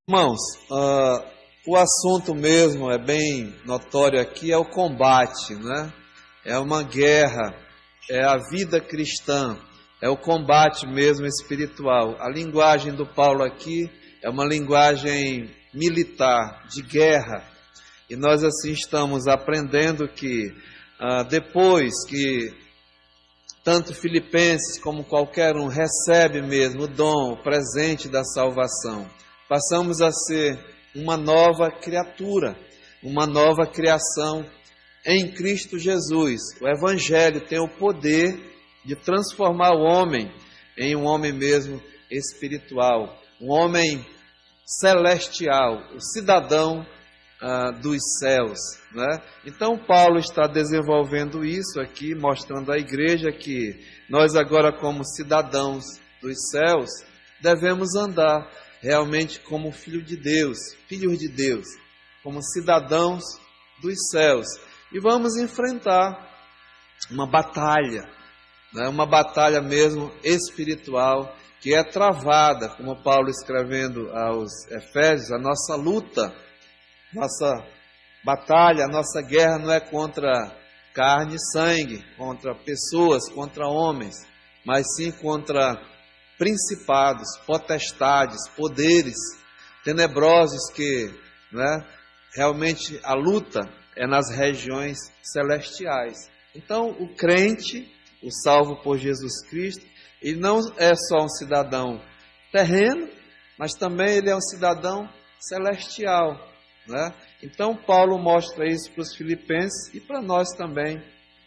Irmãos, o assunto mesmo é bem notório aqui, é o combate, né? É uma guerra, é a vida cristã, é o combate mesmo espiritual. A linguagem do Paulo aqui é uma linguagem militar, de guerra. E nós assim estamos aprendendo que depois que tanto Filipenses como qualquer um recebe mesmo o dom, o presente da salvação, passamos a ser uma nova criatura, uma nova criação em Cristo Jesus. O Evangelho tem o poder de transformar o homem em um homem mesmo espiritual, um homem celestial, o cidadão dos céus, né? Então Paulo está desenvolvendo isso aqui, mostrando à igreja que nós agora como cidadãos dos céus devemos andar realmente como filhos de Deus, como cidadãos dos céus. E vamos enfrentar uma batalha, né? Uma batalha mesmo espiritual, que é travada, como Paulo escrevendo aos Efésios, a nossa luta, nossa batalha, a nossa guerra não é contra carne e sangue, contra pessoas, contra homens, mas sim contra principados, potestades, poderes tenebrosos que, né, realmente a luta é nas regiões celestiais. Então, o crente, o salvo por Jesus Cristo, ele não é só um cidadão terreno, mas também ele é um cidadão celestial, né? Então, Paulo mostra isso para os filipenses e para nós também,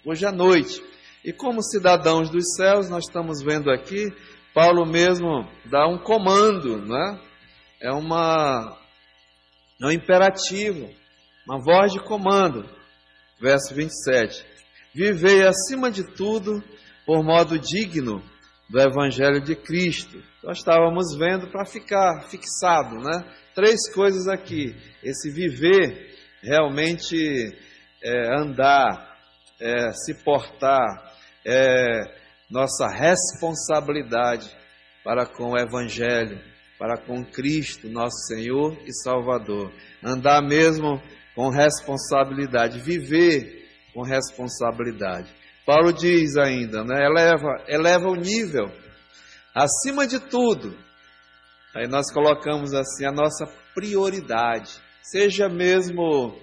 hoje à noite. E como cidadãos dos céus, nós estamos vendo aqui, Paulo mesmo dá um comando, né? É um imperativo, uma voz de comando. Verso 27. Vivei acima de tudo por modo digno do Evangelho de Cristo. Nós estávamos vendo para ficar fixado, né? 3 coisas aqui. Esse viver, realmente andar, se portar, nossa responsabilidade para com o Evangelho, para com Cristo, nosso Senhor e Salvador. Andar mesmo com responsabilidade, viver com responsabilidade. Paulo diz ainda, né, eleva o nível, acima de tudo. Aí nós colocamos assim a nossa prioridade, seja mesmo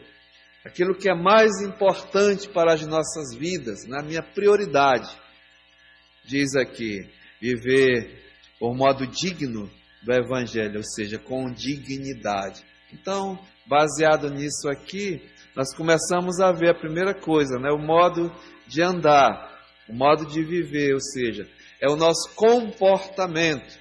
aquilo que é mais importante para as nossas vidas, na minha prioridade. Diz aqui, viver por modo digno do Evangelho, ou seja, com dignidade. Então, baseado nisso aqui, nós começamos a ver a primeira coisa, né? O modo de andar, o modo de viver, ou seja, é o nosso comportamento,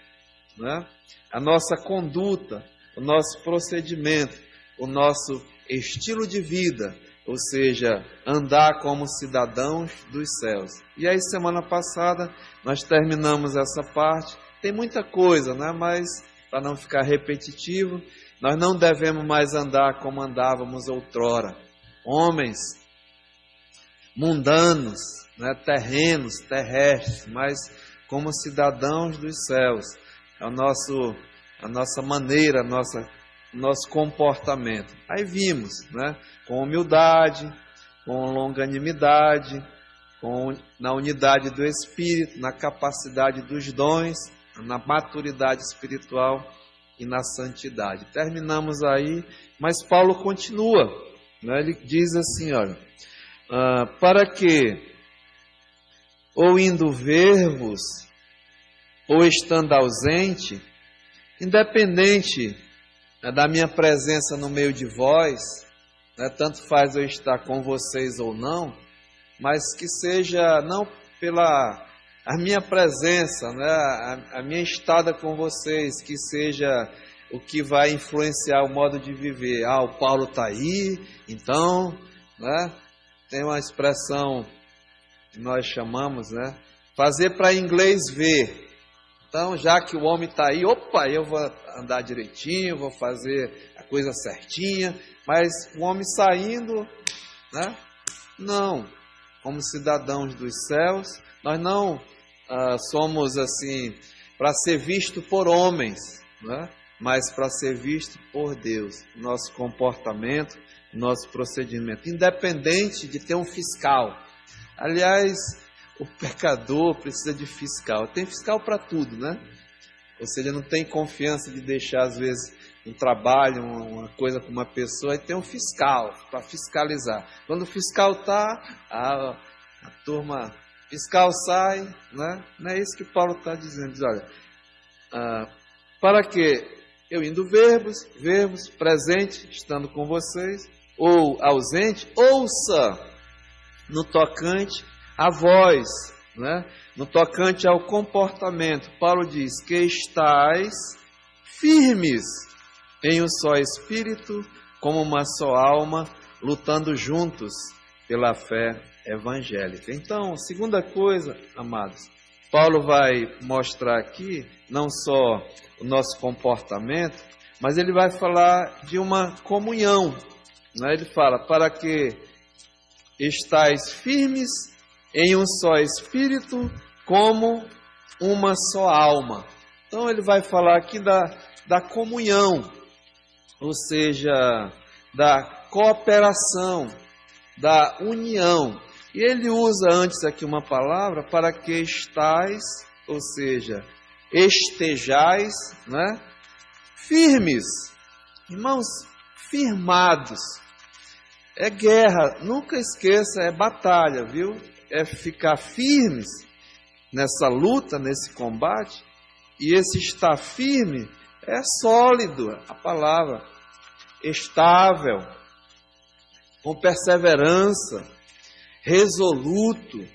né? A nossa conduta, o nosso procedimento, o nosso estilo de vida, ou seja, andar como cidadãos dos céus. E aí, semana passada, nós terminamos essa parte. Tem muita coisa, né? Mas, para não ficar repetitivo, nós não devemos mais andar como andávamos outrora. Homens mundanos, né? Terrenos, terrestres, mas como cidadãos dos céus. É a nossa maneira, nosso comportamento. Aí vimos, né? Com humildade, com longanimidade, na unidade do Espírito, na capacidade dos dons, na maturidade espiritual e na santidade. Terminamos aí, mas Paulo continua, né? Ele diz assim, olha, para que, ou indo ver-vos, ou estando ausente, independente da minha presença no meio de vós, né, tanto faz eu estar com vocês ou não, mas que seja não pela a minha presença, né, a minha estada com vocês, que seja o que vai influenciar o modo de viver. O Paulo está aí, então, né, tem uma expressão que nós chamamos, né, fazer para inglês ver. Então, já que o homem está aí, eu vou andar direitinho, vou fazer a coisa certinha, mas o homem saindo, né? Não. Como cidadãos dos céus, nós não somos assim para ser visto por homens, né? mas para ser visto por Deus. Nosso comportamento, nosso procedimento, independente de ter um fiscal. Aliás, o pecador precisa de fiscal. Tem fiscal para tudo, né? Ou seja, não tem confiança de deixar, às vezes, um trabalho, uma coisa com uma pessoa, e tem um fiscal para fiscalizar. Quando o fiscal está, a turma, fiscal sai, né? Não é isso que Paulo está dizendo. Diz, olha, para que eu indo verbos, presente, estando com vocês, ou ausente, ouça no tocante à voz, né? No tocante ao comportamento. Paulo diz que estais firmes em um só espírito, como uma só alma, lutando juntos pela fé evangélica. Então, segunda coisa, amados, Paulo vai mostrar aqui não só o nosso comportamento, mas ele vai falar de uma comunhão, né? Ele fala, para que estais firmes em um só espírito, como uma só alma. Então ele vai falar aqui da comunhão, ou seja, da cooperação, da união. E ele usa antes aqui uma palavra, para que estais, ou seja, estejais, né, firmes. Irmãos, firmados. É guerra, nunca esqueça, é batalha, viu? É ficar firmes nessa luta, nesse combate. E esse estar firme é sólido, a palavra, estável, com perseverança, resoluto,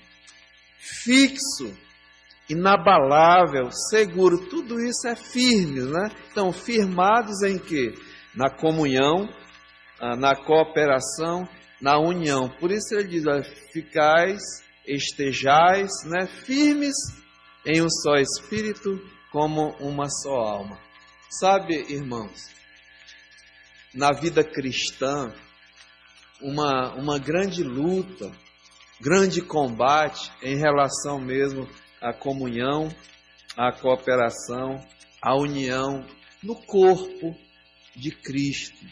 fixo, inabalável, seguro. Tudo isso é firme, né? Então, firmados em quê? Na comunhão, na cooperação, na união. Por isso ele diz, ficais, estejais, né, firmes em um só espírito, como uma só alma. Sabe, irmãos, na vida cristã, uma grande luta, grande combate em relação mesmo à comunhão, à cooperação, à união no corpo de Cristo.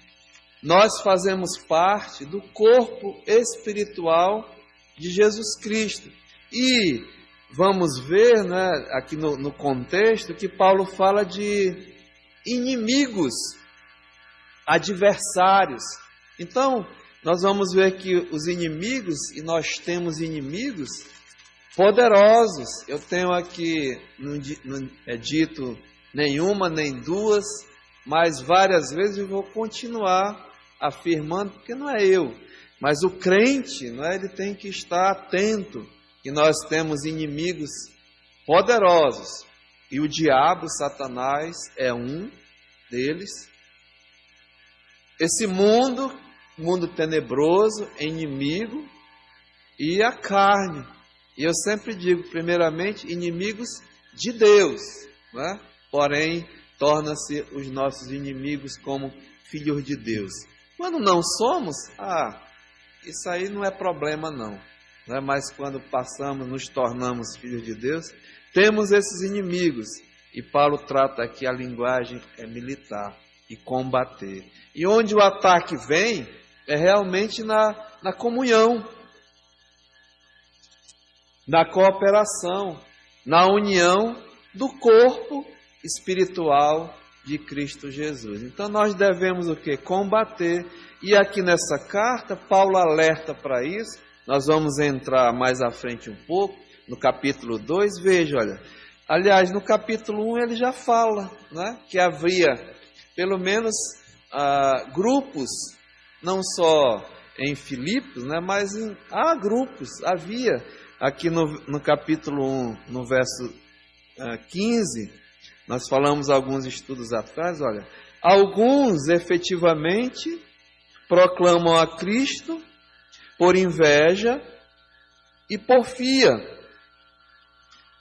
Nós fazemos parte do corpo espiritual de Jesus Cristo. E vamos ver, né, aqui no contexto que Paulo fala de inimigos, adversários. Então, nós vamos ver que os inimigos, e nós temos inimigos poderosos. Eu tenho aqui, não é dito nenhuma, nem duas, mas várias vezes eu vou continuar afirmando, porque não é eu, mas o crente, não é? Ele tem que estar atento que nós temos inimigos poderosos, e o diabo, Satanás, é um deles. Esse mundo tenebroso, inimigo, e a carne. E eu sempre digo, primeiramente, inimigos de Deus, não é? Porém, torna-se os nossos inimigos como filhos de Deus. Quando não somos, isso aí não é problema não. Mas quando passamos, nos tornamos filhos de Deus, temos esses inimigos. E Paulo trata aqui a linguagem militar, e combater. E onde o ataque vem, é realmente na comunhão, na cooperação, na união do corpo espiritual de Cristo Jesus. Então nós devemos o quê? Combater. E aqui nessa carta, Paulo alerta para isso. Nós vamos entrar mais à frente um pouco, no capítulo 2, veja, olha. Aliás, no capítulo 1 ele já fala, né, que havia pelo menos grupos, não só em Filipos, né, mas grupos. Havia aqui no capítulo 1, no verso 15, nós falamos alguns estudos atrás, olha, alguns efetivamente proclamam a Cristo por inveja e porfia.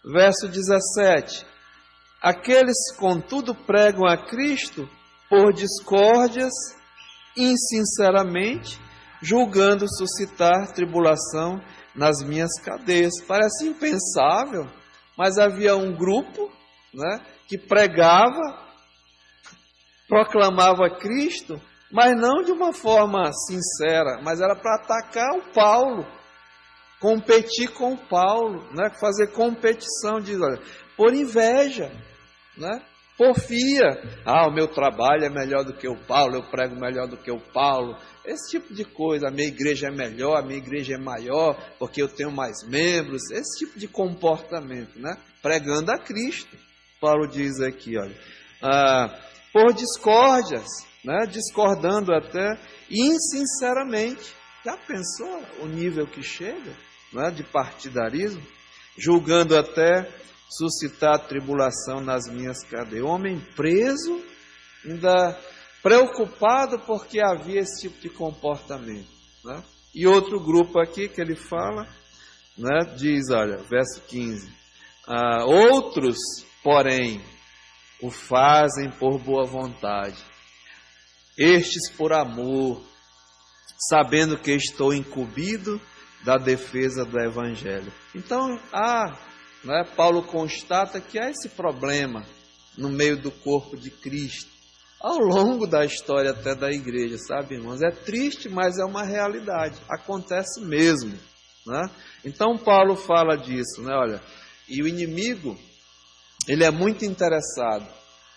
Verso 17, aqueles contudo pregam a Cristo por discórdias, insinceramente, julgando suscitar tribulação nas minhas cadeias. Parece impensável, mas havia um grupo, né, que pregava proclamava Cristo, mas não de uma forma sincera, mas era para atacar o Paulo, competir com o Paulo, né? Fazer competição, diz, olha, por inveja, né? Porfia, o meu trabalho é melhor do que o Paulo, eu prego melhor do que o Paulo, esse tipo de coisa, a minha igreja é melhor, a minha igreja é maior, porque eu tenho mais membros, esse tipo de comportamento, né? Pregando a Cristo, Paulo diz aqui, olha, por discórdias, né? Discordando até insinceramente, já pensou o nível que chega, né? De partidarismo, julgando até suscitar tribulação nas minhas cadeias. Homem preso, ainda preocupado porque havia esse tipo de comportamento, né? E outro grupo aqui que ele fala, né? Diz, olha, verso 15, outros, porém, o fazem por boa vontade, estes por amor, sabendo que estou incumbido da defesa do Evangelho. Então, né, Paulo constata que há esse problema no meio do corpo de Cristo, ao longo da história até da igreja, sabe, irmãos? É triste, mas é uma realidade, acontece mesmo, né? Então Paulo fala disso, né? Olha, e o inimigo, ele é muito interessado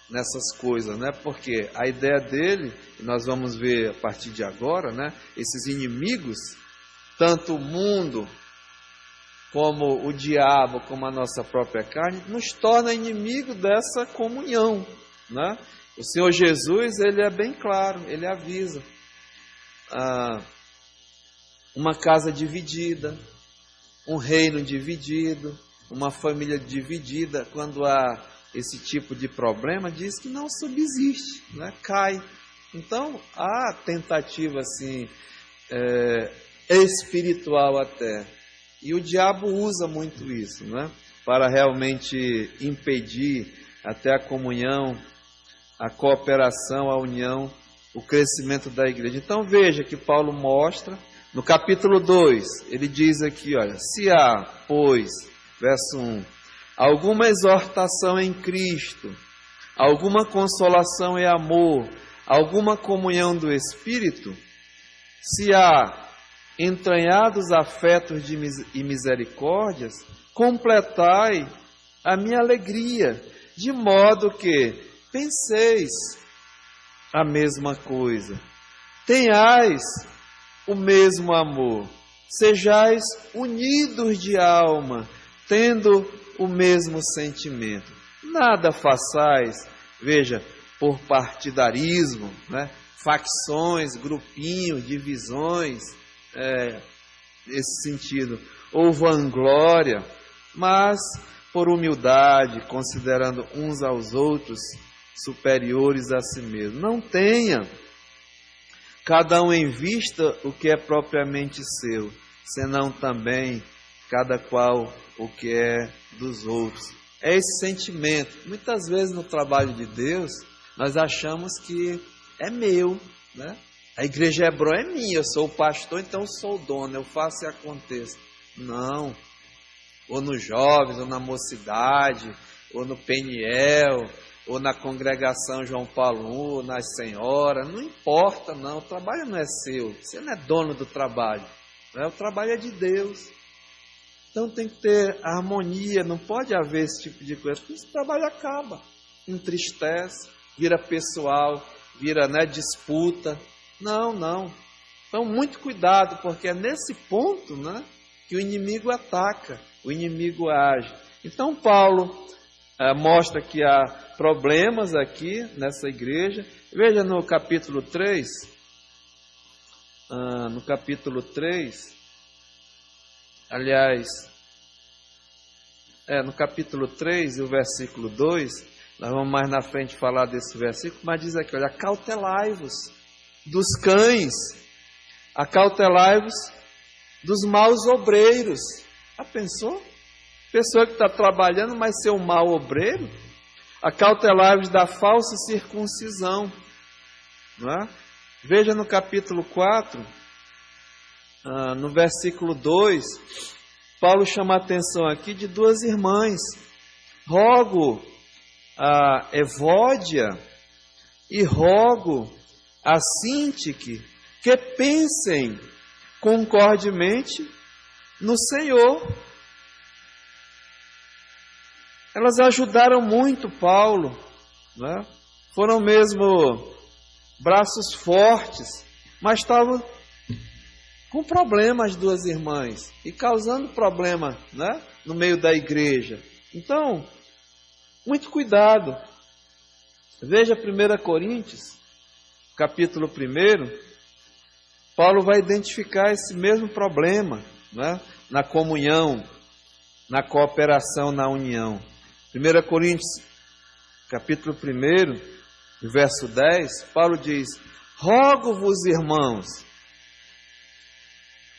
nessas coisas, né? Porque a ideia dele, nós vamos ver a partir de agora, né? Esses inimigos, tanto o mundo como o diabo, como a nossa própria carne, nos torna inimigo dessa comunhão, né? O Senhor Jesus, ele é bem claro, ele avisa. Uma casa dividida, um reino dividido, uma família dividida, quando há esse tipo de problema, diz que não subsiste, né? Cai. Então, há tentativa assim, espiritual até. E o diabo usa muito isso, né? Para realmente impedir até a comunhão, a cooperação, a união, o crescimento da igreja. Então veja que Paulo mostra, no capítulo 2, ele diz aqui, olha, se há, pois, verso 1, alguma exortação em Cristo, alguma consolação e amor, alguma comunhão do Espírito, se há entranhados afetos e misericórdias, completai a minha alegria, de modo que penseis a mesma coisa, tenhais o mesmo amor, sejais unidos de alma, tendo o mesmo sentimento. Nada façais, veja, por partidarismo, né? Facções, grupinhos, divisões, nesse sentido, ou vanglória, mas por humildade, considerando uns aos outros superiores a si mesmo. Não tenha cada um em vista o que é propriamente seu, senão também cada qual o que é dos outros. É esse sentimento. Muitas vezes no trabalho de Deus, nós achamos que é meu, né? A igreja Hebron é minha, eu sou o pastor, então eu sou o dono, eu faço e aconteça. Não. Ou nos jovens, ou na mocidade, ou no Peniel, ou na congregação João Paulo I, ou nas senhoras, não importa não, o trabalho não é seu, você não é dono do trabalho, né? O trabalho é de Deus. Então tem que ter harmonia, não pode haver esse tipo de coisa, porque esse trabalho acaba, entristece, vira pessoal, vira, né, disputa. Não. Então muito cuidado, porque é nesse ponto, né, que o inimigo ataca, o inimigo age. Então Paulo mostra que há problemas aqui nessa igreja. Veja no capítulo 3, aliás, no capítulo 3 e o versículo 2, nós vamos mais na frente falar desse versículo, mas diz aqui, olha, acautelai-vos dos cães, acautelai-vos dos maus obreiros. Já pensou? Pessoa que está trabalhando, mas ser um mau obreiro? Acautelai-vos da falsa circuncisão. Não é? Veja no capítulo 4, no versículo 2, Paulo chama a atenção aqui de duas irmãs. Rogo a Evódia e rogo a Sintique que pensem concordemente no Senhor. Elas ajudaram muito Paulo, né? Foram mesmo braços fortes, mas estavam com problema as duas irmãs e causando problema, né, no meio da igreja. Então, muito cuidado. Veja 1 Coríntios, capítulo 1, Paulo vai identificar esse mesmo problema, né, na comunhão, na cooperação, na união. 1 Coríntios, capítulo 1, verso 10, Paulo diz: rogo-vos, irmãos,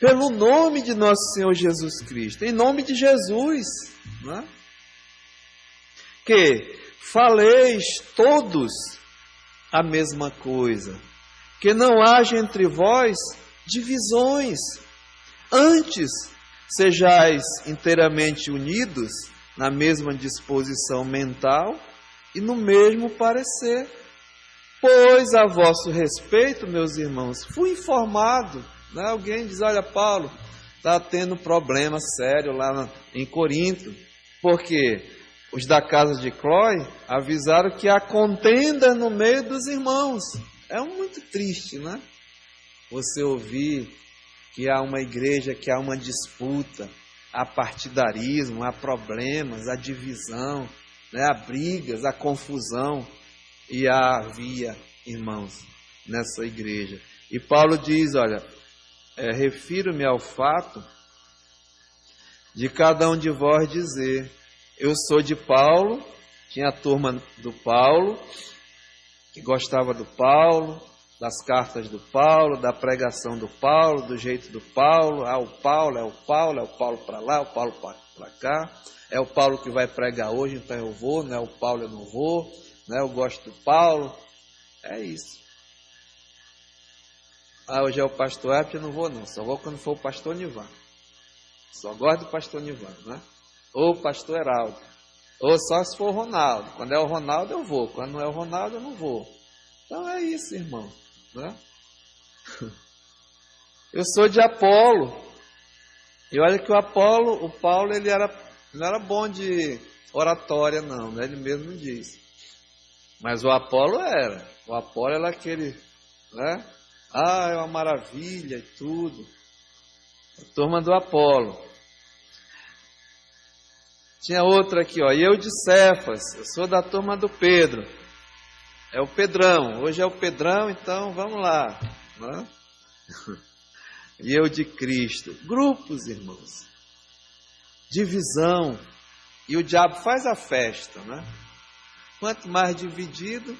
pelo nome de nosso Senhor Jesus Cristo, em nome de Jesus, né, que faleis todos a mesma coisa, que não haja entre vós divisões, antes sejais inteiramente unidos na mesma disposição mental e no mesmo parecer. Pois a vosso respeito, meus irmãos, fui informado, né? Alguém diz: olha, Paulo está tendo problema sério lá em Corinto, porque os da casa de Cloé avisaram que há contenda no meio dos irmãos. É muito triste, né? Você ouvir que há uma igreja, que há uma disputa, há partidarismo, há problemas, há divisão, né? Há brigas, há confusão. E havia irmãos nessa igreja. E Paulo diz: olha, refiro-me ao fato de cada um de vós dizer: eu sou de Paulo. Tinha a turma do Paulo, que gostava do Paulo, das cartas do Paulo, da pregação do Paulo, do jeito do Paulo. Ah, o Paulo é o Paulo para lá, o Paulo para cá. É o Paulo que vai pregar hoje, então eu vou, não é o Paulo, eu não vou, né? Eu gosto do Paulo. É isso. Ah, hoje é o pastor Epte, eu não vou não, só vou quando for o pastor Nivan. Só gosto do pastor Nivan, né? Ou o pastor Heraldo. Ou só se for o Ronaldo. Quando é o Ronaldo eu vou, quando não é o Ronaldo eu não vou. Então é isso, irmão, né? Eu sou de Apolo. E olha que o Paulo, ele não era bom de oratória não, né? Ele mesmo diz. Mas o Apolo era. O Apolo era aquele, né? Ah, é uma maravilha e tudo. A turma do Apolo. Tinha outra aqui, ó. E eu de Cefas, eu sou da turma do Pedro. É o Pedrão. Hoje é o Pedrão, então vamos lá, né? E eu de Cristo. Grupos, irmãos. Divisão. E o diabo faz a festa, né? Quanto mais dividido,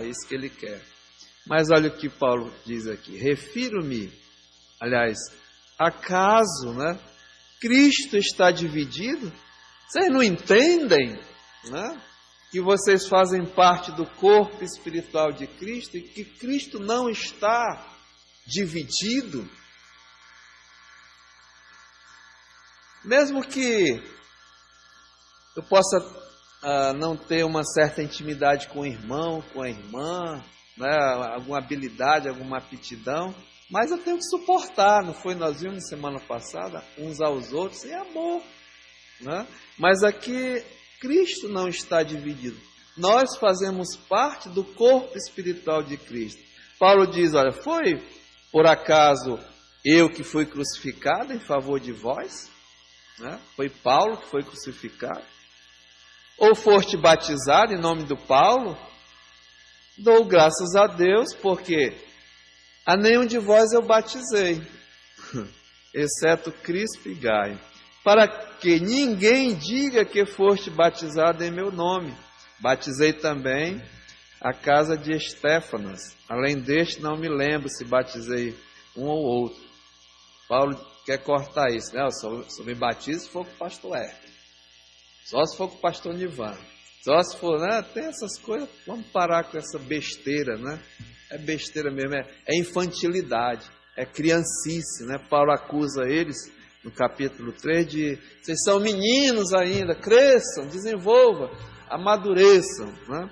isso que ele quer. Mas olha o que Paulo diz aqui. Refiro-me, aliás, acaso, né? Cristo está dividido? Vocês não entendem, né? Que vocês fazem parte do corpo espiritual de Cristo e que Cristo não está dividido? Mesmo que eu possa não ter uma certa intimidade com o irmão, com a irmã, né, alguma habilidade, alguma aptidão, mas eu tenho que suportar. Não foi? Nós vimos semana passada uns aos outros em amor, né? Mas aqui Cristo não está dividido. Nós fazemos parte do corpo espiritual de Cristo. Paulo diz: olha, foi por acaso eu que fui crucificado em favor de vós? Né? Foi Paulo que foi crucificado? Ou foste batizado em nome do Paulo? Dou graças a Deus, porque a nenhum de vós eu batizei, exceto Crispo e Gaio, para que ninguém diga que foste batizado em meu nome. Batizei também a casa de Estéfanas. Além deste, não me lembro se batizei um ou outro. Paulo quer cortar isso, né? Eu só me batizo se for com o pastor Hermes. Só se for com o pastor Nivan. Só se for, né? Tem essas coisas. Vamos parar com essa besteira, né? É besteira mesmo, é infantilidade, é criancice, né? Paulo acusa eles no capítulo 3 de: vocês são meninos ainda, cresçam, desenvolvam, amadureçam, né?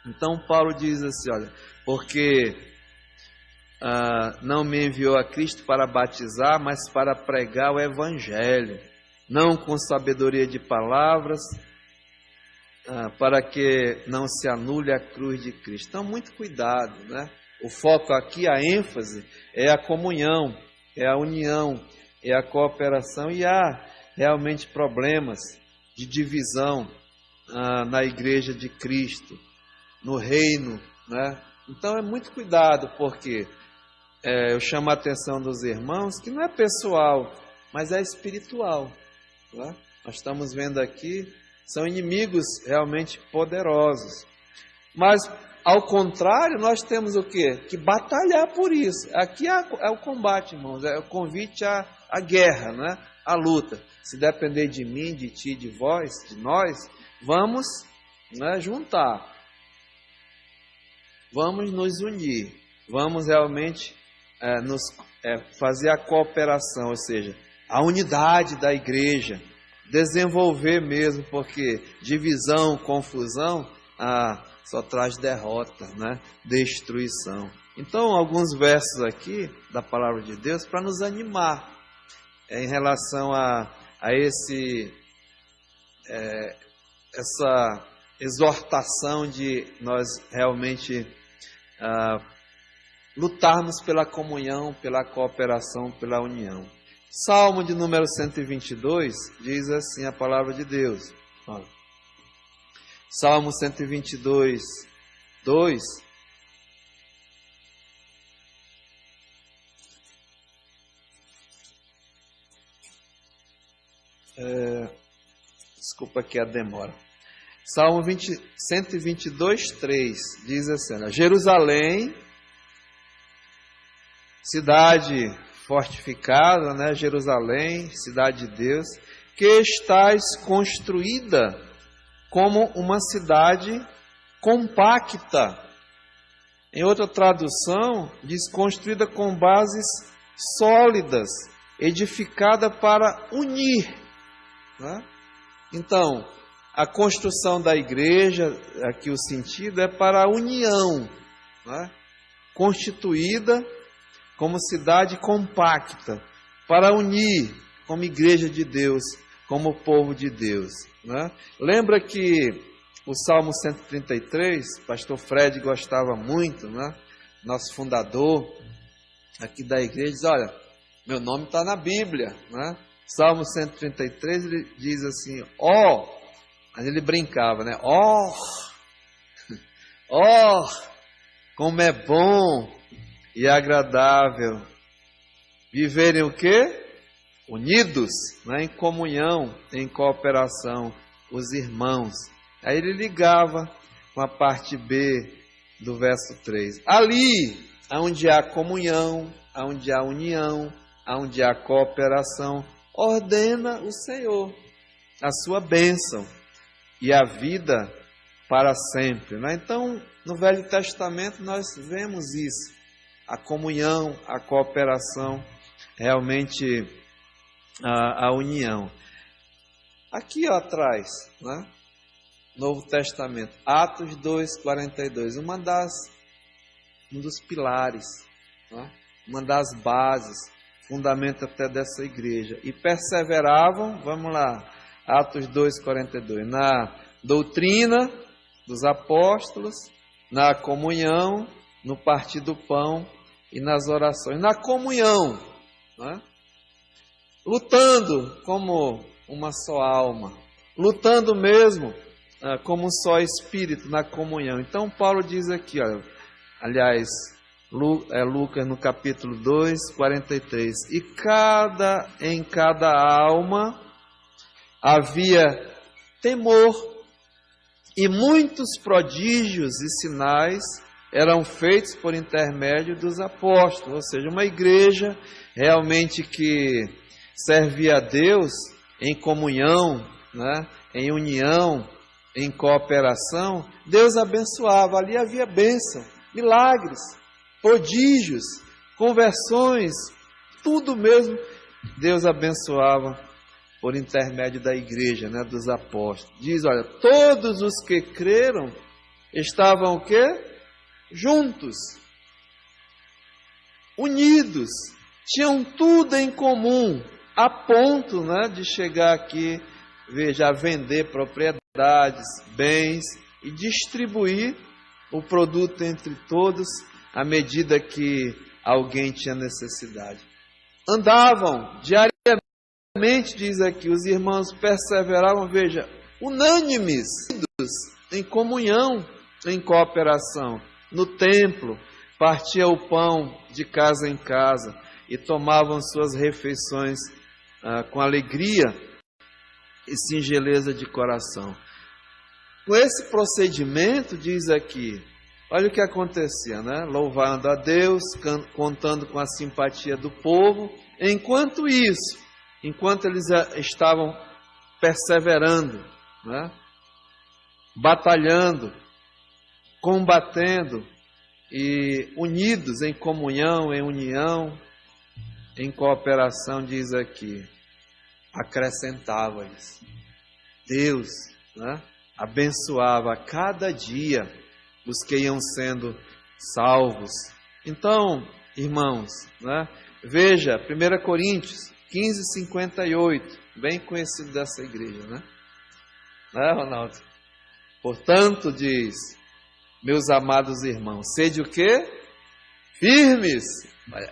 Então Paulo diz assim, olha, porque não me enviou a Cristo para batizar, mas para pregar o Evangelho, não com sabedoria de palavras, para que não se anule a cruz de Cristo. Então, muito cuidado, né? O foco aqui, a ênfase, é a comunhão, é a união, é a cooperação, e há realmente problemas de divisão na igreja de Cristo, no reino, né? Então, é muito cuidado, porque eu chamo a atenção dos irmãos que não é pessoal, mas é espiritual, né? Nós estamos vendo aqui, são inimigos realmente poderosos. Mas, ao contrário, nós temos o quê? Que batalhar por isso. Aqui é o combate, irmãos, é o convite à guerra, né? À luta. Se depender de mim, de ti, de vós, de nós, vamos, né, juntar. Vamos nos unir. Vamos realmente fazer a cooperação, ou seja, a unidade da igreja. Desenvolver mesmo, porque divisão, confusão, só traz derrota, né? Destruição. Então, alguns versos aqui da palavra de Deus para nos animar em relação a essa exortação de nós realmente lutarmos pela comunhão, pela cooperação, pela união. Salmo de número 122 diz assim a palavra de Deus. Olha. Salmo 122, 2. Desculpa aqui a demora. Salmo 122, 3 diz assim: Jerusalém, cidade fortificada, né? Jerusalém, cidade de Deus, que estás construída como uma cidade compacta. Em outra tradução, diz construída com bases sólidas, edificada para unir, né? Então, a construção da igreja, aqui o sentido é para a união, né? Constituída como cidade compacta, para unir como igreja de Deus, como povo de Deus, né? Lembra que o Salmo 133, pastor Fred gostava muito, né? Nosso fundador aqui da igreja, diz, olha, meu nome está na Bíblia, né? Salmo 133, ele diz assim, mas ele brincava, né? Como é bom e agradável viverem o quê? Unidos, né? Em comunhão, em cooperação, os irmãos. Aí ele ligava com a parte B do verso 3. Ali, onde há comunhão, onde há união, onde há cooperação, ordena o Senhor a sua bênção e a vida para sempre, né? Então, no Velho Testamento nós vemos isso, a comunhão, a cooperação, realmente a união. Aqui atrás, né? Novo Testamento, Atos 2:42, um dos pilares, né? Uma das bases, fundamento até dessa igreja. E perseveravam, vamos lá, Atos 2:42, na doutrina dos apóstolos, na comunhão, no partir do pão e nas orações. Na comunhão, né? Lutando como uma só alma, lutando mesmo como um só espírito na comunhão. Então Paulo diz aqui, olha, aliás, Lucas no capítulo 2:43, e em cada alma havia temor, e muitos prodígios e sinais eram feitos por intermédio dos apóstolos, ou seja, uma igreja realmente que servia a Deus em comunhão, né, em união, em cooperação. Deus abençoava, ali havia bênção, milagres, prodígios, conversões, tudo mesmo Deus abençoava por intermédio da igreja, né, dos apóstolos. Diz, olha, todos os que creram estavam o quê? Juntos, unidos, tinham tudo em comum, a ponto, né, de chegar aqui, veja, a vender propriedades, bens e distribuir o produto entre todos à medida que alguém tinha necessidade. Andavam diariamente, diz aqui, os irmãos perseveravam, veja, unânimes, em comunhão, em cooperação, no templo, partia o pão de casa em casa e tomavam suas refeições com alegria e singeleza de coração. Com esse procedimento, diz aqui, olha o que acontecia, né? Louvando a Deus, contando com a simpatia do povo. Enquanto isso, enquanto eles estavam perseverando, né? Batalhando, combatendo e unidos em comunhão, em união, em cooperação, diz aqui, acrescentava-lhes. Deus, né, abençoava a cada dia os que iam sendo salvos. Então, irmãos, né, veja, 1 Coríntios 15:58, bem conhecido dessa igreja, né? Né, Ronaldo? Portanto, diz, meus amados irmãos, sede o quê? Firmes.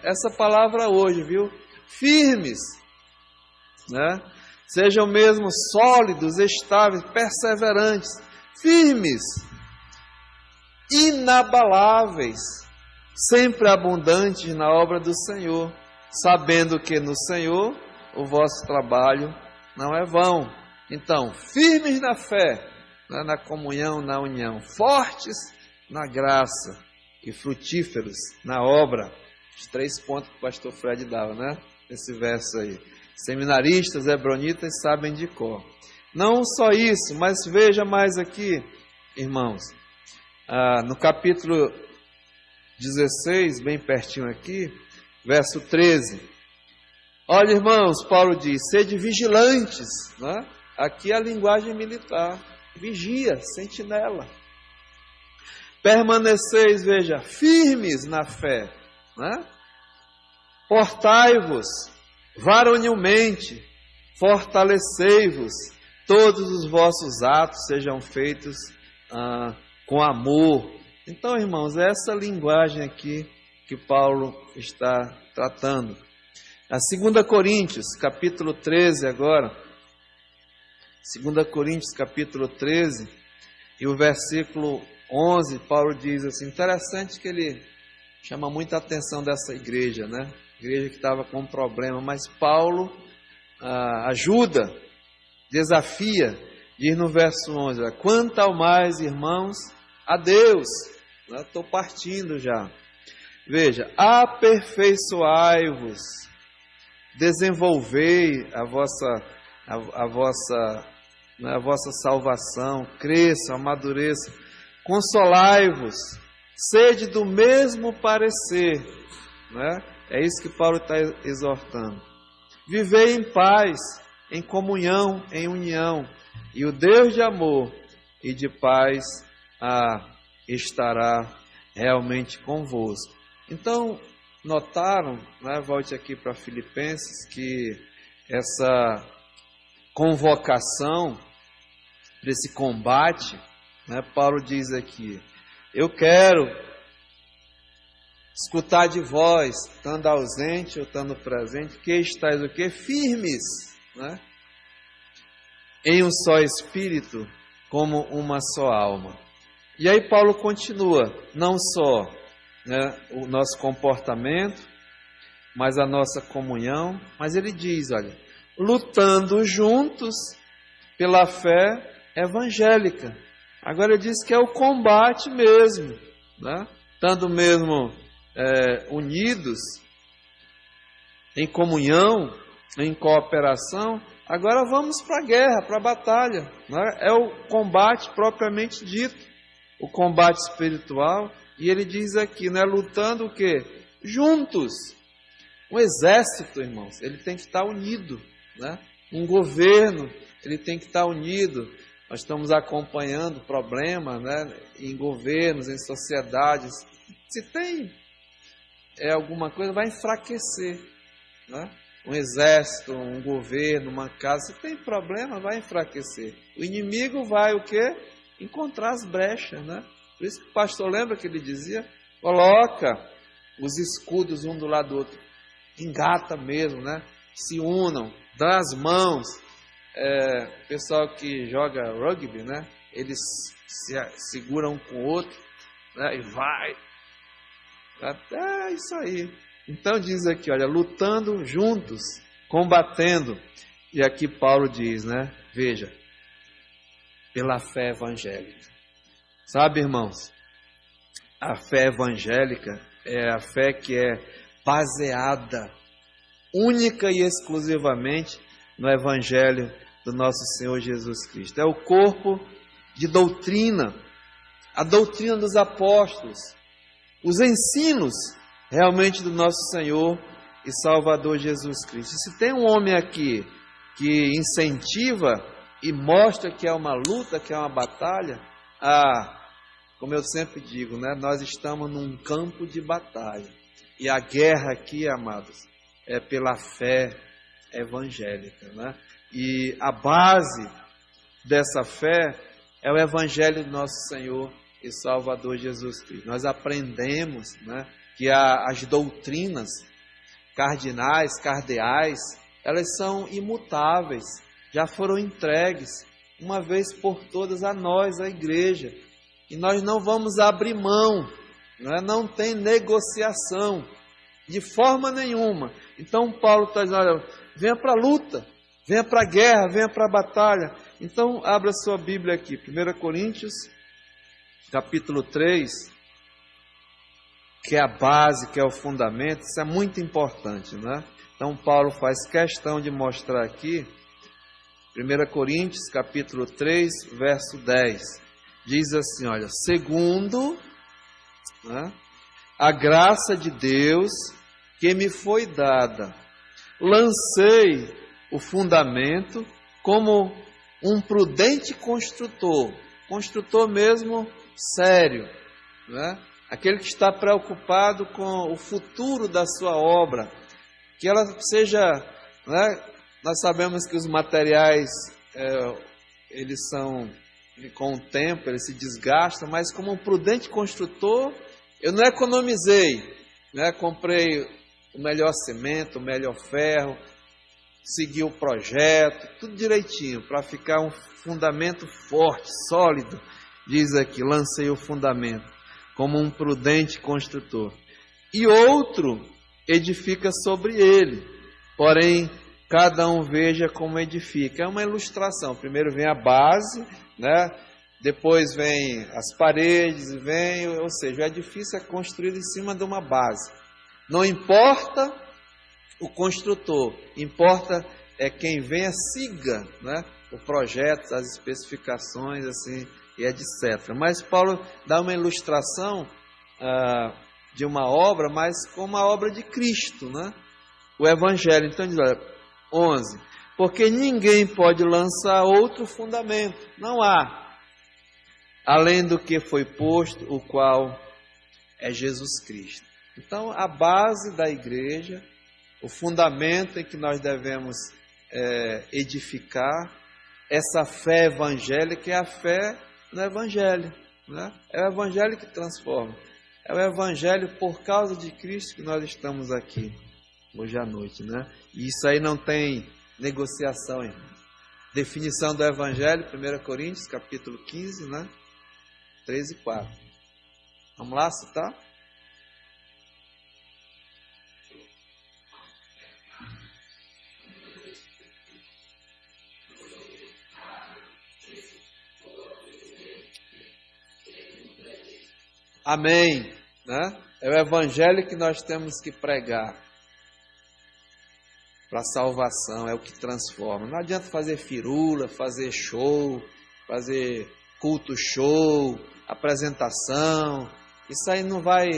Essa palavra hoje, viu? Firmes, né? Sejam mesmo sólidos, estáveis, perseverantes, firmes, inabaláveis, sempre abundantes na obra do Senhor, sabendo que no Senhor o vosso trabalho não é vão. Então, firmes na fé, né, na comunhão, na união, fortes na graça e frutíferos na obra. Os 3 pontos que o pastor Fred dava, né? Esse verso aí. Seminaristas, hebronitas sabem de cor. Não só isso, mas veja mais aqui, irmãos. No capítulo 16, bem pertinho aqui, verso 13. Olha, irmãos, Paulo diz, sede vigilantes, né? Aqui é a linguagem militar. Vigia, sentinela. Permaneceis, veja, firmes na fé, né? Portai-vos varonilmente, fortalecei-vos, todos os vossos atos sejam feitos com amor. Então, irmãos, é essa linguagem aqui que Paulo está tratando. A 2 Coríntios, capítulo 13 agora, 2 Coríntios, capítulo 13, e o versículo 11, Paulo diz assim, interessante que ele chama muita atenção dessa igreja, né? Igreja que estava com um problema, mas Paulo ajuda, desafia, diz no verso 11, quanto ao mais, irmãos, a Deus, estou partindo já, veja, aperfeiçoai-vos, desenvolvei a vossa salvação, cresçam, amadureçam, consolai-vos, sede do mesmo parecer, né? É isso que Paulo está exortando. Vivei em paz, em comunhão, em união, e o Deus de amor e de paz estará realmente convosco. Então, notaram, né? Volte aqui para Filipenses, que essa convocação para esse combate, né? Paulo diz aqui, eu quero escutar de vós, estando ausente ou estando presente, que estáis o quê? Firmes, né? Em um só espírito, como uma só alma. E aí Paulo continua, não só, né, o nosso comportamento, mas a nossa comunhão, mas ele diz, olha, lutando juntos pela fé evangélica. Agora ele diz que é o combate mesmo, né? Estando mesmo unidos, em comunhão, em cooperação. Agora vamos para a guerra, para a batalha, né? É o combate propriamente dito, o combate espiritual. E ele diz aqui, né, lutando o quê? Juntos. Um exército, irmãos, ele tem que estar unido, né? Um governo, ele tem que estar unido. Nós estamos acompanhando problemas, né, em governos, em sociedades. Se tem alguma coisa, vai enfraquecer, né? Um exército, um governo, uma casa, se tem problema, vai enfraquecer. O inimigo vai o quê? Encontrar as brechas, né? Por isso que o pastor lembra que ele dizia, coloca os escudos um do lado do outro, engata mesmo, né? Se unam, dá as mãos. O pessoal que joga rugby, né? Eles se seguram um com o outro, né? E vai. É isso aí. Então diz aqui, olha, lutando juntos, combatendo. E aqui Paulo diz, né? Veja, pela fé evangélica. Sabe, irmãos, a fé evangélica é a fé que é baseada única e exclusivamente no Evangelho do nosso Senhor Jesus Cristo. É o corpo de doutrina, a doutrina dos apóstolos, os ensinos realmente do nosso Senhor e Salvador Jesus Cristo. Se tem um homem aqui que incentiva e mostra que é uma luta, que é uma batalha, como eu sempre digo, né, nós estamos num campo de batalha. E a guerra aqui, amados, é pela fé evangélica, né? E a base dessa fé é o Evangelho do nosso Senhor e Salvador Jesus Cristo. Nós aprendemos, né, que as doutrinas cardinais, cardeais, elas são imutáveis, já foram entregues uma vez por todas a nós, a igreja. E nós não vamos abrir mão, né? Não tem negociação, de forma nenhuma. Então Paulo está dizendo, olha, venha para a luta, venha para a guerra, venha para a batalha. Então abra sua Bíblia aqui, 1 Coríntios, capítulo 3, que é a base, que é o fundamento. Isso é muito importante, né? Então Paulo faz questão de mostrar aqui, 1 Coríntios, capítulo 3, verso 10. Diz assim, olha, segundo, né, a graça de Deus que me foi dada, lancei o fundamento como um prudente construtor mesmo sério, né? Aquele que está preocupado com o futuro da sua obra, que ela seja, né, nós sabemos que os materiais, eles são, com o tempo, eles se desgastam, mas como um prudente construtor, eu não economizei, né? Comprei o melhor cimento, o melhor ferro, segui o projeto, tudo direitinho, para ficar um fundamento forte, sólido. Diz aqui, lancei o fundamento, como um prudente construtor. E outro edifica sobre ele, porém, cada um veja como edifica. É uma ilustração. Primeiro vem a base, né? Depois vem as paredes, ou seja, o edifício é construído em cima de uma base. Não importa o construtor, importa quem venha, siga, né, o projeto, as especificações, assim, e etc. Mas Paulo dá uma ilustração de uma obra, mas como a obra de Cristo, né? O Evangelho. Então diz, olha, 11, porque ninguém pode lançar outro fundamento, não há, além do que foi posto, o qual é Jesus Cristo. Então, a base da igreja, o fundamento em que nós devemos edificar, essa fé evangélica é a fé no Evangelho, né? É o Evangelho que transforma, é o Evangelho por causa de Cristo que nós estamos aqui hoje à noite, né? E isso aí não tem negociação, irmão. Definição do Evangelho, 1 Coríntios, capítulo 15, né? 3 e 4. Vamos lá citar? Amém, né? É o Evangelho que nós temos que pregar para a salvação, é o que transforma. Não adianta fazer firula, fazer show, fazer culto show, apresentação. Isso aí não vai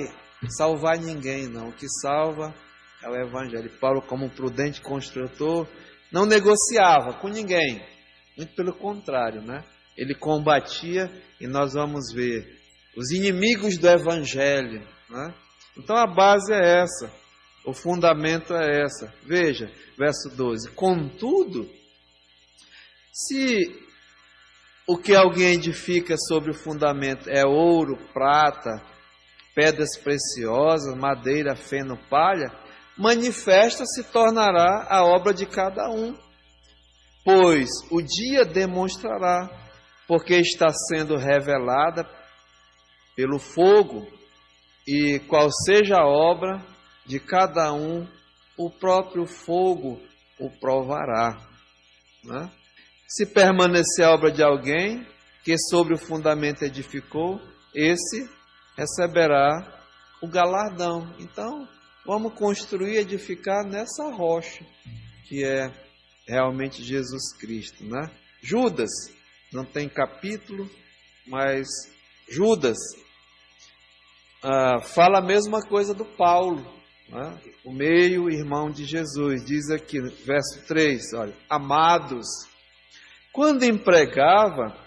salvar ninguém, não. O que salva é o Evangelho. Paulo, como um prudente construtor, não negociava com ninguém. Muito pelo contrário, né? ele combatia, e nós vamos ver os inimigos do Evangelho, né? Então a base é essa, o fundamento é essa. Veja, verso 12: contudo, se o que alguém edifica sobre o fundamento é ouro, prata, pedras preciosas, madeira, feno, palha, manifesta se tornará a obra de cada um, pois o dia demonstrará, porque está sendo revelada pelo fogo, e qual seja a obra de cada um, o próprio fogo o provará, né? Se permanecer a obra de alguém que sobre o fundamento edificou, esse receberá o galardão. Então, vamos construir, edificar nessa rocha, que é realmente Jesus Cristo, né? Judas, não tem capítulo, mas Judas fala a mesma coisa do Paulo, né? O meio-irmão de Jesus. Diz aqui, verso 3, olha: amados, quando empregava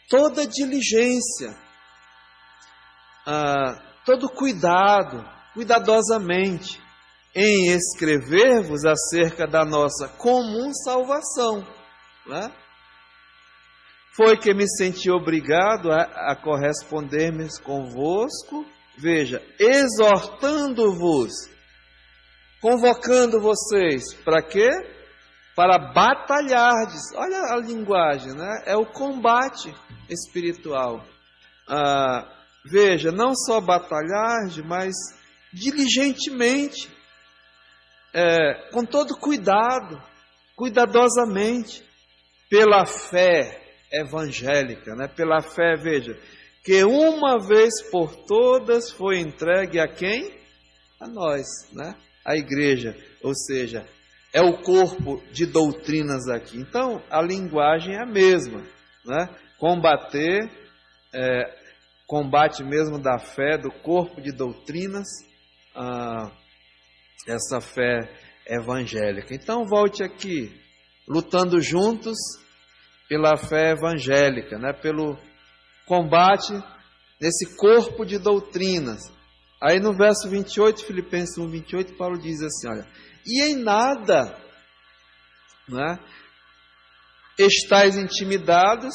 toda diligência, todo cuidado, cuidadosamente, em escrever-vos acerca da nossa comum salvação, né? Foi que me senti obrigado a corresponder-me convosco, veja, exortando-vos, convocando vocês, para quê? Para batalhardes. Olha a linguagem, né? É o combate espiritual. Veja, não só batalhardes, mas diligentemente, com todo cuidado, cuidadosamente, pela fé evangélica, né? Pela fé, veja, que uma vez por todas foi entregue a quem? A nós, né? A igreja, ou seja, é o corpo de doutrinas aqui. Então, a linguagem é a mesma, né? Combater, combate mesmo da fé, do corpo de doutrinas, essa fé evangélica. Então, volte aqui, lutando juntos pela fé evangélica, né? Pelo combate nesse corpo de doutrinas. Aí no verso 28, Filipenses 1, 28, Paulo diz assim, olha: e em nada, né, estáis intimidados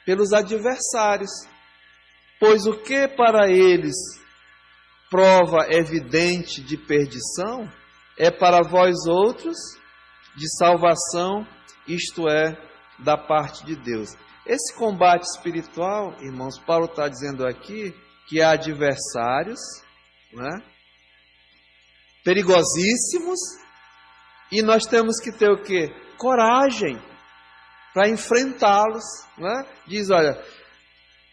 pelos adversários, pois o que para eles prova evidente de perdição, é para vós outros de salvação, isto é, da parte de Deus. Esse combate espiritual, irmãos, Paulo está dizendo aqui que há adversários, né, perigosíssimos, e nós temos que ter o quê? Coragem para enfrentá-los, né? Diz, olha,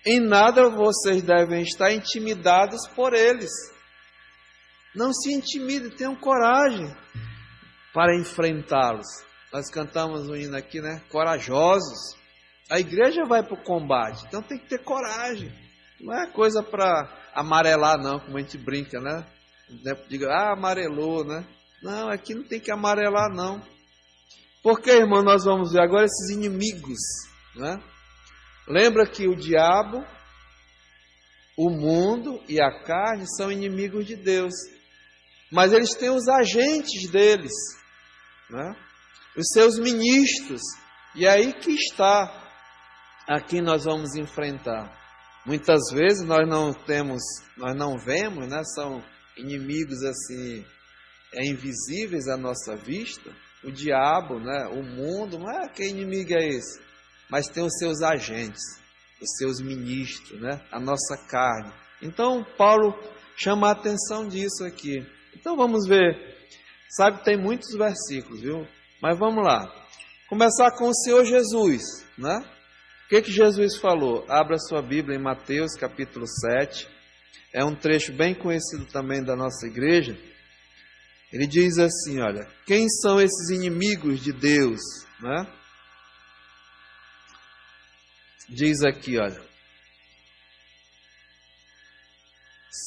em nada vocês devem estar intimidados por eles. Não se intimidem, tenham coragem para enfrentá-los. Nós cantamos um hino aqui, né? Corajosos. A igreja vai para o combate, então tem que ter coragem. Não é coisa para amarelar, não, como a gente brinca, né? Diga, amarelou, né? Não, aqui não tem que amarelar, não. Porque, irmão, nós vamos ver agora esses inimigos, né? Lembra que o diabo, o mundo e a carne são inimigos de Deus. Mas eles têm os agentes deles, né? Os seus ministros. E aí que está a quem nós vamos enfrentar. Muitas vezes nós não vemos, né? São inimigos assim, invisíveis à nossa vista. O diabo, né? O mundo, não é que inimigo é esse? Mas tem os seus agentes, os seus ministros, né? A nossa carne. Então, Paulo chama a atenção disso aqui. Então, vamos ver. Sabe, tem muitos versículos, viu? Mas vamos lá. Começar com o Senhor Jesus, né? O que Jesus falou? Abra sua Bíblia em Mateus, capítulo 7. É um trecho bem conhecido também da nossa igreja. Ele diz assim, olha, quem são esses inimigos de Deus, né? Diz aqui, olha,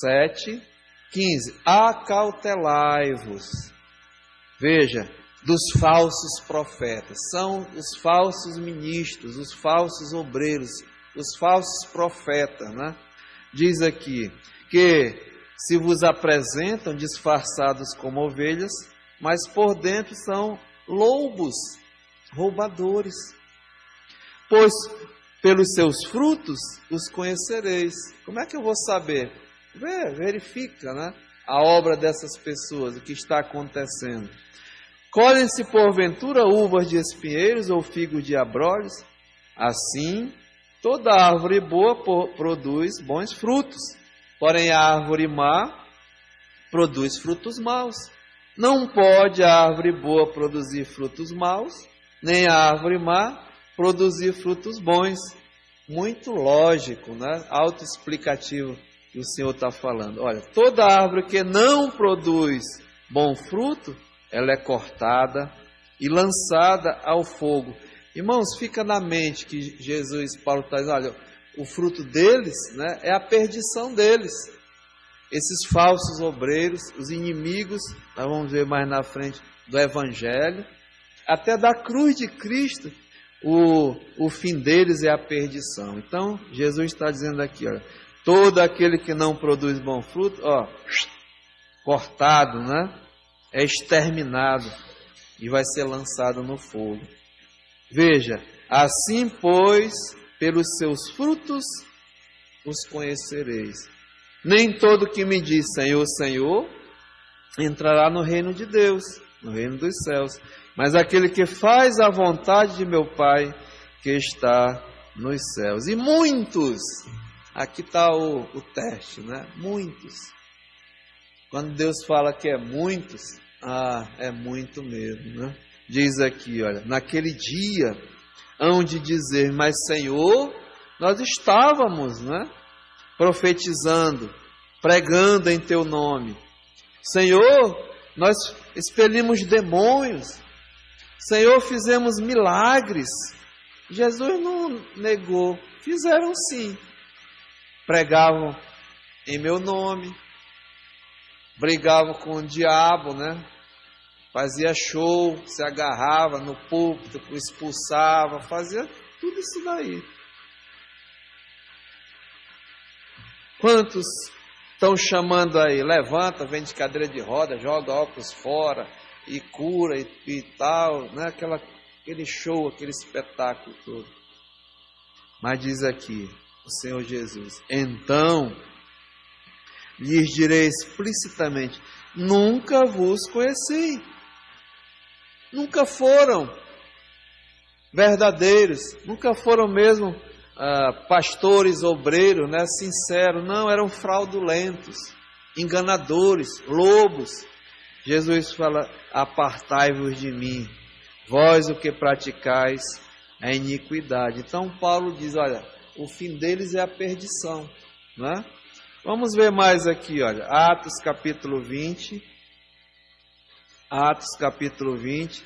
7:15, acautelai-vos. Veja, dos falsos profetas. São os falsos ministros, os falsos obreiros, os falsos profetas, né? Diz aqui que se vos apresentam disfarçados como ovelhas, mas por dentro são lobos, roubadores. Pois pelos seus frutos os conhecereis. Como é que eu vou saber? Verifica, né, a obra dessas pessoas, o que está acontecendo. Colhem-se porventura uvas de espinheiros ou figos de abrolhos? Assim, toda árvore boa produz bons frutos, porém a árvore má produz frutos maus. Não pode a árvore boa produzir frutos maus, nem a árvore má produzir frutos bons. Muito lógico, né? Autoexplicativo que o Senhor está falando. Olha, toda árvore que não produz bom fruto, ela é cortada e lançada ao fogo. Irmãos, fica na mente que Jesus, Paulo está dizendo, olha, o fruto deles, né, é a perdição deles. Esses falsos obreiros, os inimigos, nós vamos ver mais na frente do Evangelho, até da cruz de Cristo, o fim deles é a perdição. Então, Jesus está dizendo aqui, olha, todo aquele que não produz bom fruto, cortado, né, é exterminado e vai ser lançado no fogo. Veja, assim, pois, pelos seus frutos os conhecereis. Nem todo que me diz Senhor, Senhor, entrará no reino de Deus, no reino dos céus, mas aquele que faz a vontade de meu Pai que está nos céus. E muitos, aqui está o teste, né? Muitos. Quando Deus fala que é muitos, é muito mesmo, né? Diz aqui, olha, naquele dia hão de dizer, mas Senhor, nós estávamos, né, profetizando, pregando em Teu nome. Senhor, nós expelimos demônios. Senhor, fizemos milagres. Jesus não negou, fizeram sim. Pregavam em meu nome, brigavam com o diabo, né? Fazia show, se agarrava no púlpito, expulsava, fazia tudo isso daí. Quantos estão chamando aí? Levanta, vem de cadeira de roda, joga óculos fora e cura e tal, né? Aquele show, aquele espetáculo todo. Mas diz aqui o Senhor Jesus, então lhes direi explicitamente, nunca vos conheci. Nunca foram verdadeiros, nunca foram mesmo pastores, obreiros, né, sinceros, não, eram fraudulentos, enganadores, lobos. Jesus fala, apartai-vos de mim, vós o que praticais a iniquidade. Então Paulo diz, olha, o fim deles é a perdição, né? Vamos ver mais aqui, olha, Atos capítulo 20,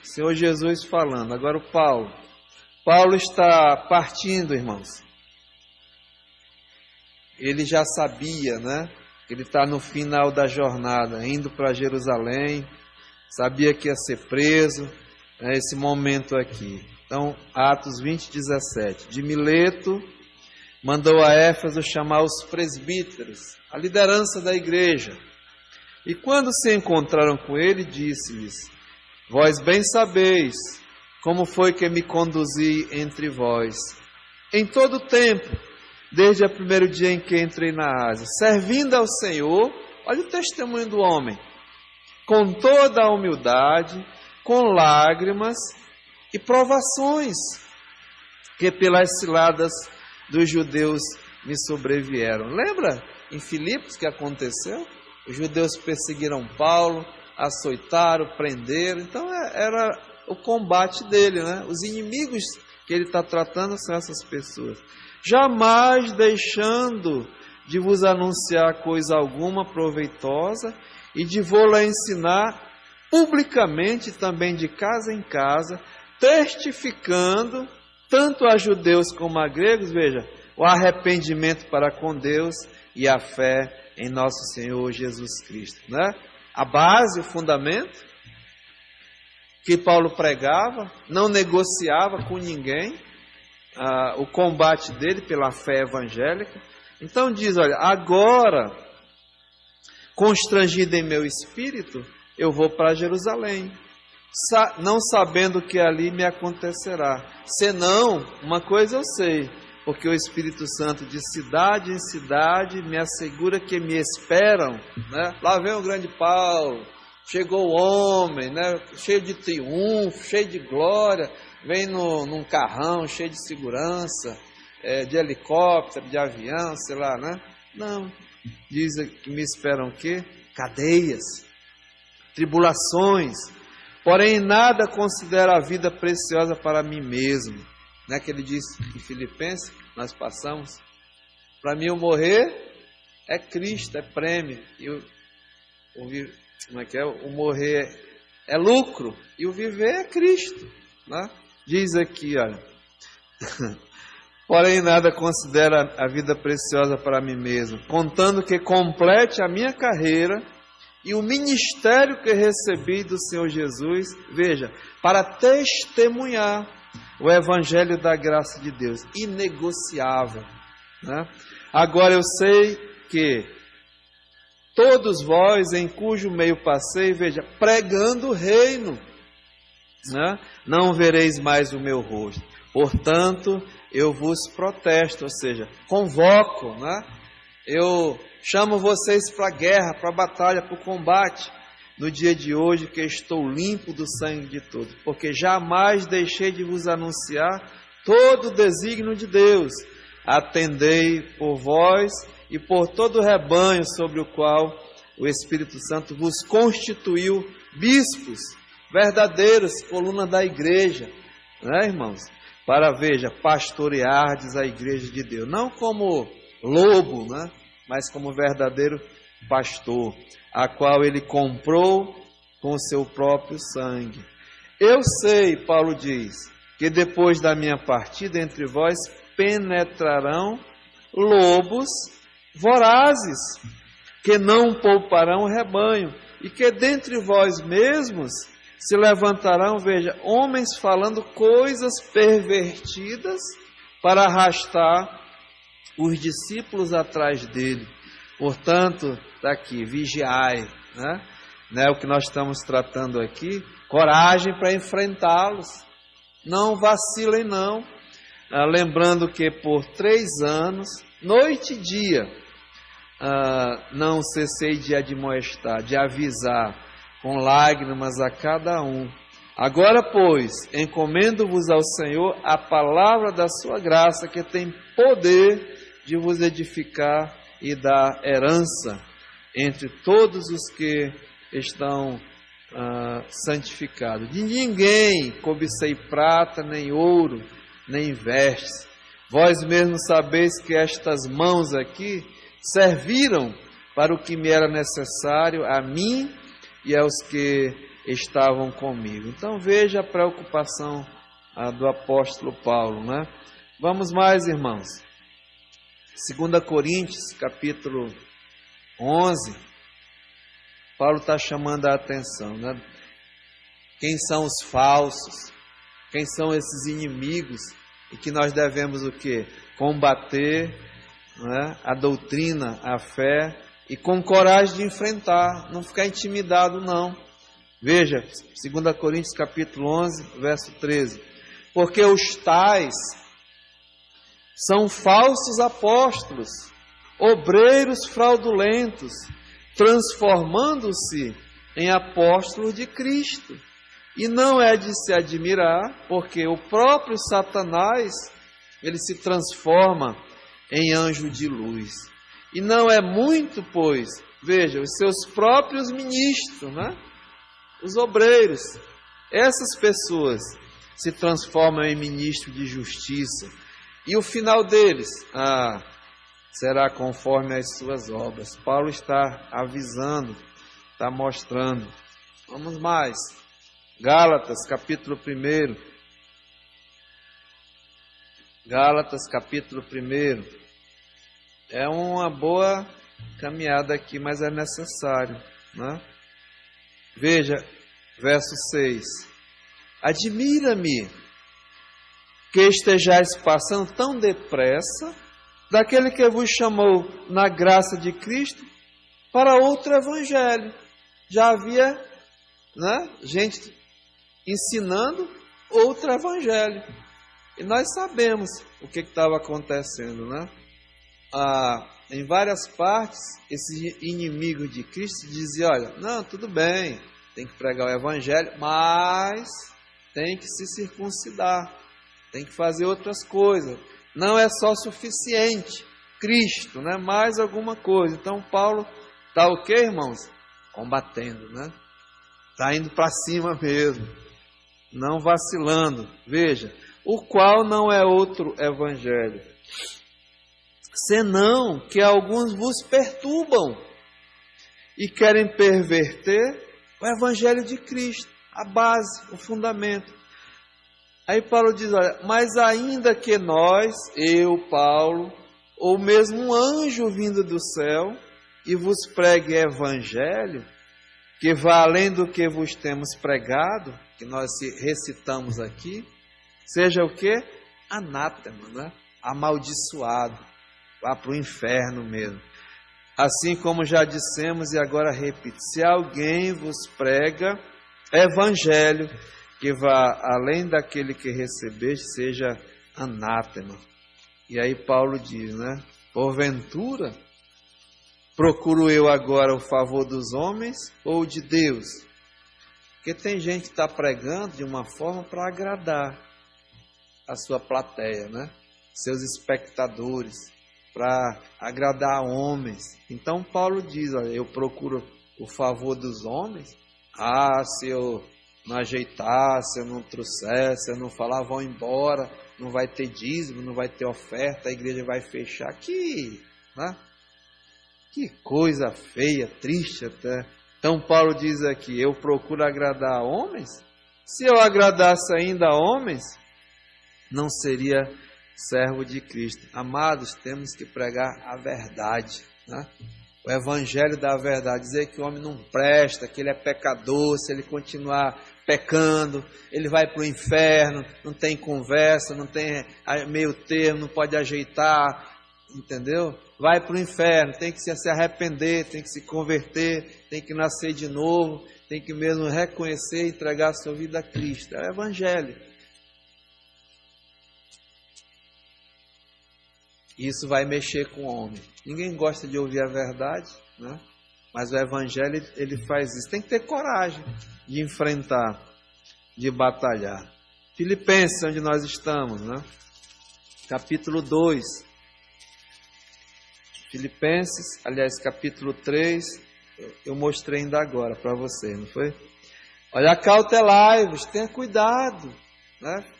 Senhor Jesus falando. Agora o Paulo está partindo, irmãos. Ele já sabia, né? Ele está no final da jornada, indo para Jerusalém, sabia que ia ser preso, né, esse momento aqui. Então, Atos 20, 17. De Mileto, mandou a Éfeso chamar os presbíteros, a liderança da igreja. E quando se encontraram com ele, disse-lhes, vós bem sabeis como foi que me conduzi entre vós, em todo o tempo, desde o primeiro dia em que entrei na Ásia, servindo ao Senhor, olha o testemunho do homem, com toda a humildade, com lágrimas e provações, que pelas ciladas dos judeus me sobrevieram. Lembra em Filipos que aconteceu? Os judeus perseguiram Paulo, açoitaram, prenderam. Então era o combate dele, né? Os inimigos que ele está tratando são essas pessoas. Jamais deixando de vos anunciar coisa alguma proveitosa e de vou-la ensinar publicamente também de casa em casa, testificando tanto a judeus como a gregos, veja, o arrependimento para com Deus e a fé em nosso Senhor Jesus Cristo, né? A base, o fundamento que Paulo pregava, não negociava com ninguém o combate dele pela fé evangélica. Então diz, olha, agora, constrangido em meu espírito, eu vou para Jerusalém, não sabendo que ali me acontecerá. Senão, uma coisa eu sei, porque o Espírito Santo de cidade em cidade me assegura que me esperam, né? Lá vem o grande Paulo, chegou o homem, né? Cheio de triunfo, cheio de glória, vem num carrão cheio de segurança, de helicóptero, de avião, sei lá, né? Não, diz que me esperam o quê? Cadeias, tribulações, porém nada considero a vida preciosa para mim mesmo, né? Que ele diz em Filipenses, nós passamos, para mim o morrer é Cristo, é prêmio, e o morrer é lucro, e o viver é Cristo, né? Diz aqui, olha, porém nada considera a vida preciosa para mim mesmo, contando que complete a minha carreira e o ministério que recebi do Senhor Jesus, veja, para testemunhar o evangelho da graça de Deus, inegociável, né? Agora eu sei que todos vós, em cujo meio passei, veja, pregando o reino, né? Não vereis mais o meu rosto. Portanto, eu vos protesto, ou seja, convoco, né? Eu chamo vocês para a guerra, para a batalha, para o combate, no dia de hoje que estou limpo do sangue de todos, porque jamais deixei de vos anunciar todo o desígnio de Deus. Atendei por vós e por todo o rebanho sobre o qual o Espírito Santo vos constituiu bispos, verdadeiros, coluna da igreja, né, irmãos? Para, veja, pastoreardes a igreja de Deus, não como lobo, né, mas como verdadeiro pastor, a qual ele comprou com o seu próprio sangue. Eu sei, Paulo diz, que depois da minha partida entre vós penetrarão lobos vorazes, que não pouparão o rebanho, e que dentre vós mesmos se levantarão, veja, homens falando coisas pervertidas para arrastar os discípulos atrás dele. Portanto, está aqui, vigiai, né? O que nós estamos tratando aqui, coragem para enfrentá-los, não vacilem não, lembrando que por 3 anos, noite e dia, não cessei de admoestar, de avisar, com lágrimas a cada um. Agora, pois, encomendo-vos ao Senhor a palavra da sua graça, que tem poder de vos edificar e dar herança entre todos os que estão santificados. De ninguém cobicei prata, nem ouro, nem vestes. Vós mesmos sabeis que estas mãos aqui serviram para o que me era necessário, a mim e aos que estavam comigo. Então veja a preocupação do apóstolo Paulo, né? Vamos mais, irmãos. 2 Coríntios, capítulo 11, Paulo está chamando a atenção, né? Quem são os falsos? Quem são esses inimigos? E que nós devemos o quê? Combater, né, a doutrina, a fé, e com coragem de enfrentar, não ficar intimidado não. Veja, 2 Coríntios capítulo 11, verso 13. Porque os tais são falsos apóstolos, obreiros fraudulentos, transformando-se em apóstolos de Cristo. E não é de se admirar, porque o próprio Satanás, ele se transforma em anjo de luz. E não é muito, pois, veja, os seus próprios ministros, né? Os obreiros, essas pessoas se transformam em ministros de justiça. E o final deles, será conforme as suas obras. Paulo está avisando, está mostrando. Vamos mais. Gálatas, capítulo 1. Gálatas, capítulo 1. É uma boa caminhada aqui, mas é necessário, né? Veja, verso 6. Admira-me que estejais passando tão depressa daquele que vos chamou na graça de Cristo para outro evangelho. Já havia, gente ensinando outro evangelho. E nós sabemos o que estava acontecendo, em várias partes, esse inimigo de Cristo dizia, olha, não, tudo bem, tem que pregar o evangelho, mas tem que se circuncidar, tem que fazer outras coisas. Não é só suficiente Cristo, mais alguma coisa. Então Paulo está o quê, irmãos? Combatendo, está indo para cima mesmo, não vacilando. Veja, o qual não é outro evangelho, senão que alguns vos perturbam e querem perverter o evangelho de Cristo, a base, o fundamento. Aí Paulo diz, olha, mas ainda que nós, eu, Paulo, ou mesmo um anjo vindo do céu, e vos pregue evangelho, que vá além do que vos temos pregado, que nós recitamos aqui, seja o quê? Anátema, amaldiçoado, vá para o inferno mesmo. Assim como já dissemos e agora repito, se alguém vos prega evangelho, que vá além daquele que recebeste, seja anátema. E aí Paulo diz, porventura, procuro eu agora o favor dos homens ou de Deus? Porque tem gente que está pregando de uma forma para agradar a sua plateia, seus espectadores, para agradar homens. Então Paulo diz, olha, eu procuro o favor dos homens. Se eu não ajeitar, se eu não trouxer, se eu não falar, vão embora, não vai ter dízimo, não vai ter oferta, a igreja vai fechar. Que coisa feia, triste até. Então Paulo diz aqui, eu procuro agradar a homens? Se eu agradasse ainda a homens, não seria servo de Cristo. Amados, temos que pregar a verdade, o evangelho da verdade, dizer que o homem não presta, que ele é pecador, se ele continuar pecando, ele vai para o inferno, não tem conversa, não tem meio termo, não pode ajeitar, entendeu? Vai para o inferno, tem que se arrepender, tem que se converter, tem que nascer de novo, tem que mesmo reconhecer e entregar a sua vida a Cristo. É o evangelho. Isso vai mexer com o homem. Ninguém gosta de ouvir a verdade, mas o evangelho ele faz isso. Tem que ter coragem de enfrentar, de batalhar. Filipenses, onde nós estamos, capítulo 2. Filipenses, aliás, capítulo 3, eu mostrei ainda agora para você, não foi? Olha, acautelai-vos, tenha cuidado,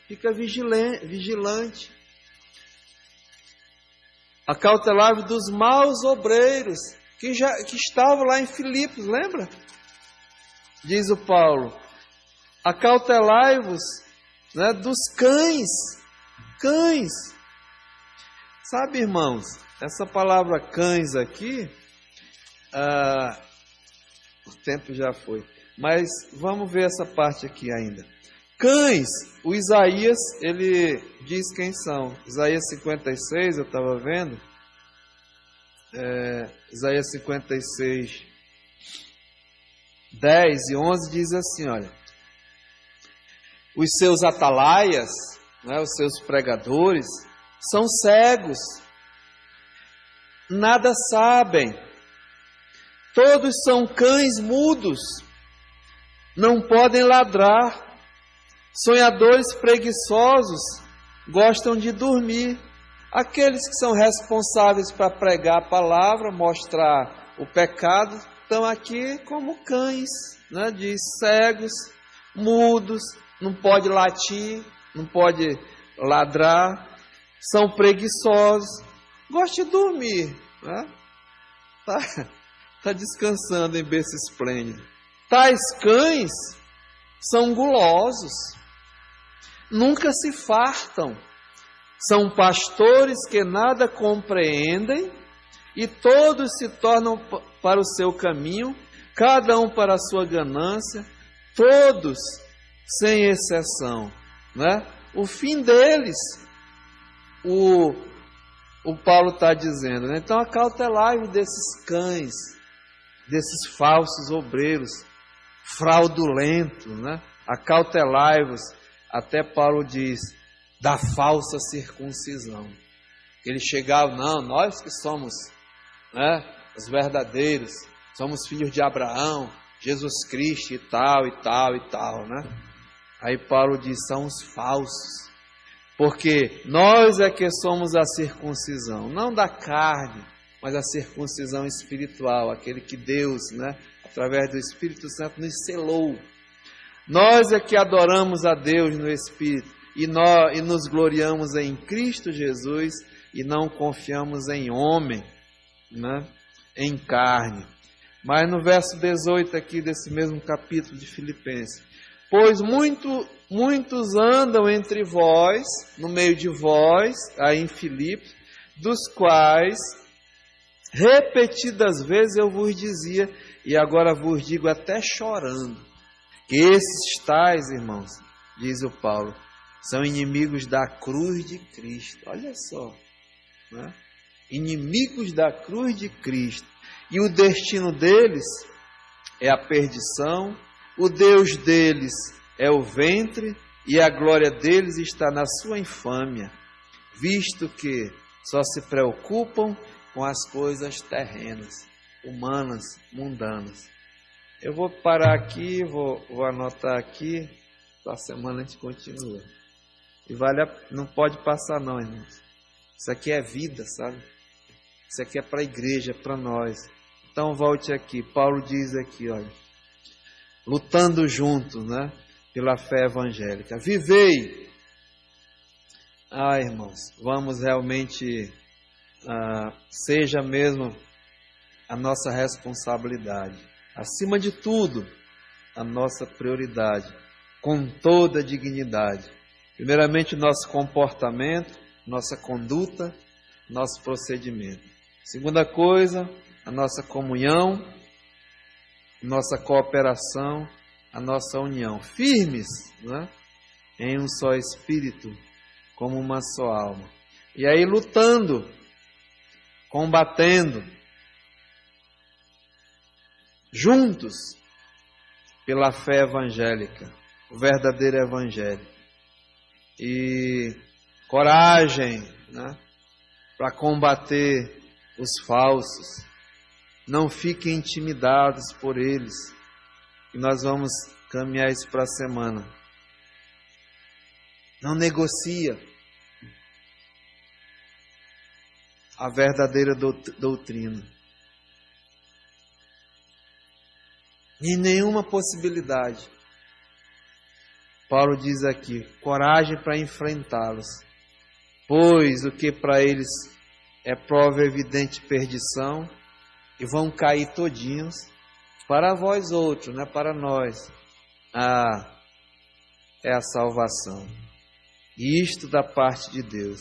fica vigilante. Acautelai-vos dos maus obreiros, que estavam lá em Filipos, lembra? Diz o Paulo, acautelai-vos dos cães. Sabe, irmãos, essa palavra cães aqui, o tempo já foi, mas vamos ver essa parte aqui ainda. Cães, o Isaías, ele diz quem são. Isaías 56, eu estava vendo, Isaías 56, 10 e 11 diz assim, olha, os seus atalaias, os seus pregadores, são cegos, nada sabem, todos são cães mudos, não podem ladrar, sonhadores preguiçosos, gostam de dormir. Aqueles que são responsáveis para pregar a palavra, mostrar o pecado, estão aqui como cães, de cegos, mudos, não pode latir, não pode ladrar, são preguiçosos, gostam de dormir, tá descansando em berço esplêndido. Tais cães são gulosos, nunca se fartam, são pastores que nada compreendem e todos se tornam para o seu caminho, cada um para a sua ganância, todos sem exceção, né? O fim deles, o Paulo está dizendo, né? Então acautelai-vos desses cães, desses falsos obreiros, fraudulentos, né? Acautelai-vos, até Paulo diz, da falsa circuncisão. Eles chegavam, não, nós que somos, né, os verdadeiros, somos filhos de Abraão, Jesus Cristo e tal, e tal, e tal, né? Aí Paulo diz, são os falsos, porque nós é que somos a circuncisão, não da carne, mas a circuncisão espiritual, aquele que Deus, né, através do Espírito Santo nos selou. Nós é que adoramos a Deus no Espírito e nos gloriamos em Cristo Jesus e não confiamos em homem, né, em carne. Mas no verso 18 aqui desse mesmo capítulo de Filipenses, pois muitos andam entre vós, no meio de vós, aí em Filipos, dos quais repetidas vezes eu vos dizia, e agora vos digo até chorando, que esses tais, irmãos, diz o Paulo, são inimigos da cruz de Cristo. Olha só, né? Inimigos da cruz de Cristo. E o destino deles é a perdição, o Deus deles é o ventre, e a glória deles está na sua infâmia, visto que só se preocupam com as coisas terrenas, humanas, mundanas. Eu vou parar aqui, vou anotar aqui, para a semana a gente continua. E não pode passar não, irmãos. Isso aqui é vida, sabe? Isso aqui é para a igreja, para nós. Então volte aqui, Paulo diz aqui, olha, lutando juntos, né, pela fé evangélica. Vivei! Irmãos, vamos realmente, seja mesmo a nossa responsabilidade. Acima de tudo, a nossa prioridade, com toda a dignidade. Primeiramente, o nosso comportamento, nossa conduta, nosso procedimento. Segunda coisa, a nossa comunhão, nossa cooperação, a nossa união. Firmes, né, em um só espírito, como uma só alma. E aí lutando, combatendo, juntos pela fé evangélica, o verdadeiro evangelho. E coragem, né, para combater os falsos. Não fiquem intimidados por eles. E nós vamos caminhar isso para a semana. Não negocia a verdadeira doutrina. Em nenhuma possibilidade. Paulo diz aqui, coragem para enfrentá-los, pois o que para eles é prova evidente de perdição, e vão cair todinhos, para vós outros, né, para nós, é a salvação. E isto da parte de Deus.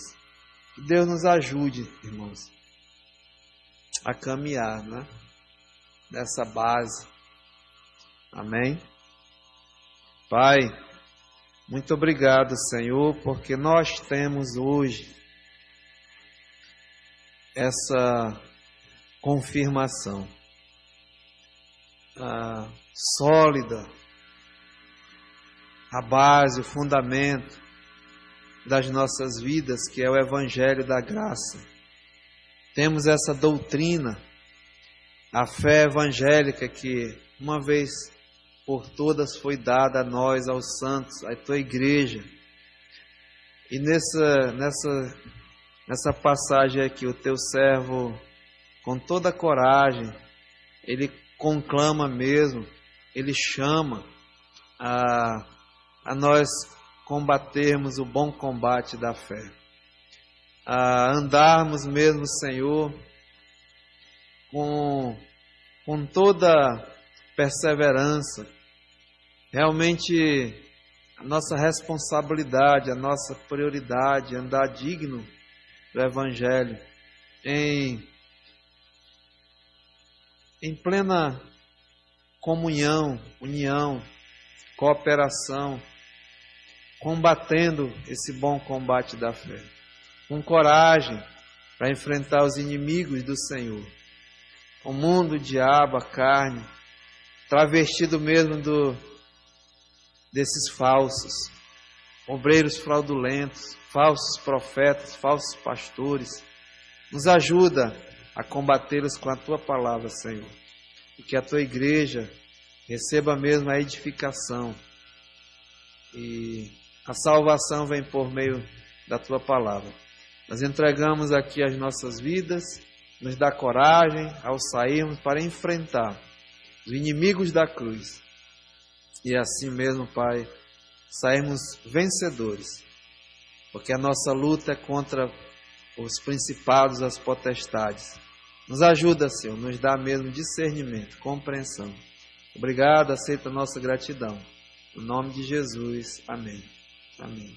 Que Deus nos ajude, irmãos, a caminhar, né, nessa base. Amém? Pai, muito obrigado, Senhor, porque nós temos hoje essa confirmação sólida, a base, o fundamento das nossas vidas, que é o Evangelho da Graça. Temos essa doutrina, a fé evangélica que uma vez por todas foi dada a nós, aos santos, à tua igreja. E nessa passagem aqui, o teu servo, com toda a coragem, ele conclama mesmo, ele chama a nós combatermos o bom combate da fé, a andarmos mesmo, Senhor, com toda perseverança. Realmente a nossa responsabilidade, a nossa prioridade é andar digno do Evangelho, em plena comunhão, união, cooperação, combatendo esse bom combate da fé, com coragem para enfrentar os inimigos do Senhor, o mundo, o diabo, a carne, travestido mesmo desses falsos, obreiros fraudulentos, falsos profetas, falsos pastores. Nos ajuda a combatê-los com a Tua palavra, Senhor, e que a Tua igreja receba mesmo a edificação, e a salvação vem por meio da Tua palavra. Nós entregamos aqui as nossas vidas, nos dá coragem ao sairmos para enfrentar os inimigos da cruz, e assim mesmo, Pai, sairmos vencedores, porque a nossa luta é contra os principados, as potestades. Nos ajuda, Senhor, nos dá mesmo discernimento, compreensão. Obrigado, aceita a nossa gratidão. No nome de Jesus, amém. Amém.